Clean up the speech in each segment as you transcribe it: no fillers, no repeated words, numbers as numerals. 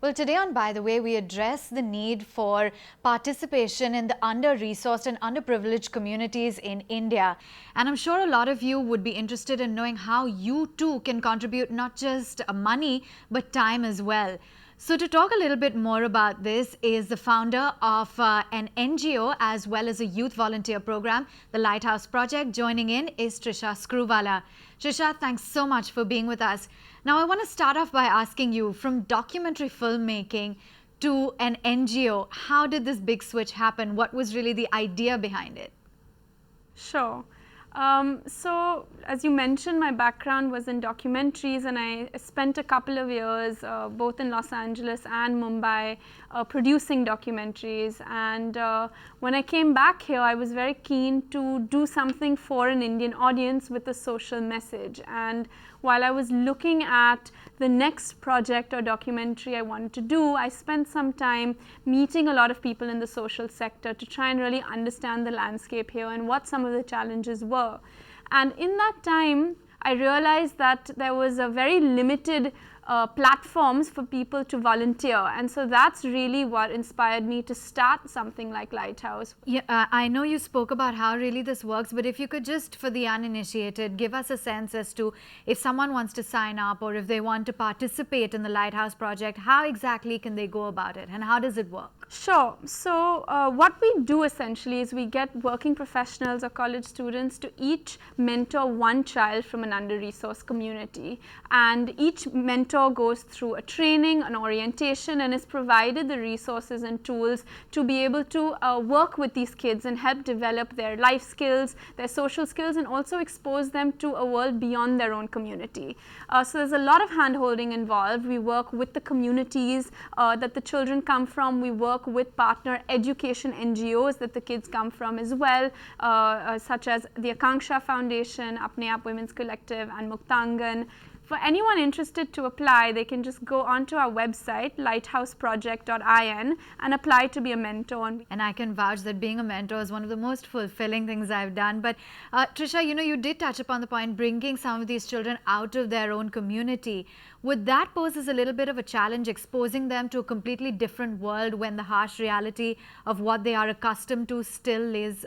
Well, today on By the Way, we address the need for participation in the under-resourced and underprivileged communities in India. And I'm sure a lot of you would be interested in knowing how you too can contribute not just money, but time as well. So to talk a little bit more about this is the founder of an NGO as well as a youth volunteer program, the Lighthouse Project. Joining in is Trishya Screwvala. Trishya, thanks so much for being with us. Now, I want to start off by asking you, from documentary filmmaking to an NGO, how did this big switch happen? What was really the idea behind it? Sure. So, as you mentioned, my background was in documentaries, and I spent a couple of years both in Los Angeles and Mumbai producing documentaries. And when I came back here, I was very keen to do something for an Indian audience with a social message. And while I was looking at the next project or documentary I wanted to do, I spent some time meeting a lot of people in the social sector to try and really understand the landscape here and what some of the challenges were. And in that time, I realized that there was a very limited platforms for people to volunteer, and so that's really what inspired me to start something like Lighthouse. Yeah, I know you spoke about how really this works, but if you could just, for the uninitiated, give us a sense as to if someone wants to sign up or if they want to participate in the Lighthouse Project, how exactly can they go about it and how does it work? Sure. So what we do essentially is we get working professionals or college students to each mentor one child from an under-resourced community, and each mentor goes through a training, an orientation, and is provided the resources and tools to be able to work with these kids and help develop their life skills, their social skills, and also expose them to a world beyond their own community. So there's a lot of hand-holding involved. We work with the communities that the children come from. We work with partner education NGOs that the kids come from as well, such as the Akanksha Foundation, Apne Aap Women's Collective, and Muktangan. For anyone interested to apply, they can just go onto our website, lighthouseproject.in, and apply to be a mentor. And I can vouch that being a mentor is one of the most fulfilling things I've done. But Trishya, you did touch upon the point, bringing some of these children out of their own community. Would that pose as a little bit of a challenge, exposing them to a completely different world when the harsh reality of what they are accustomed to still is,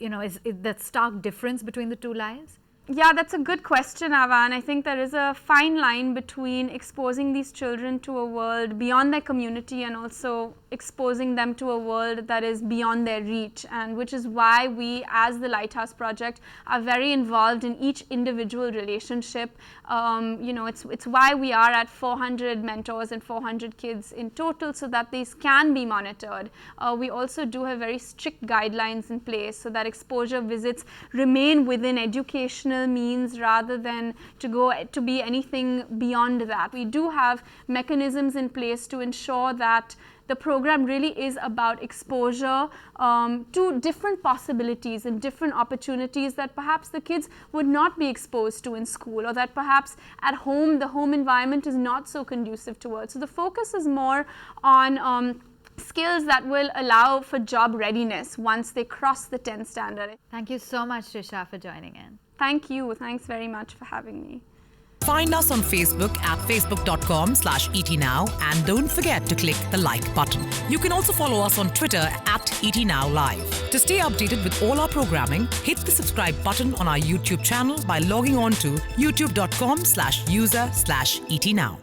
is that stark difference between the two lives? Yeah, that's a good question, Ava, and I think there is a fine line between exposing these children to a world beyond their community and also exposing them to a world that is beyond their reach, and which is why we, as the Lighthouse Project, are very involved in each individual relationship. It's why we are at 400 mentors and 400 kids in total, so that these can be monitored. We also do have very strict guidelines in place so that exposure visits remain within educational means rather than to be anything beyond that. We do have mechanisms in place to ensure that the program really is about exposure to different possibilities and different opportunities that perhaps the kids would not be exposed to in school, or that perhaps at home the home environment is not so conducive towards. So the focus is more on skills that will allow for job readiness once they cross the 10 standard. Thank you so much, Trishya, for joining in. Thank you. Thanks very much for having me. Find us on Facebook at facebook.com/ETNow, and don't forget to click the like button. You can also follow us on Twitter at ETNowLive. To stay updated with all our programming, hit the subscribe button on our YouTube channel by logging on to youtube.com/user/ETNow.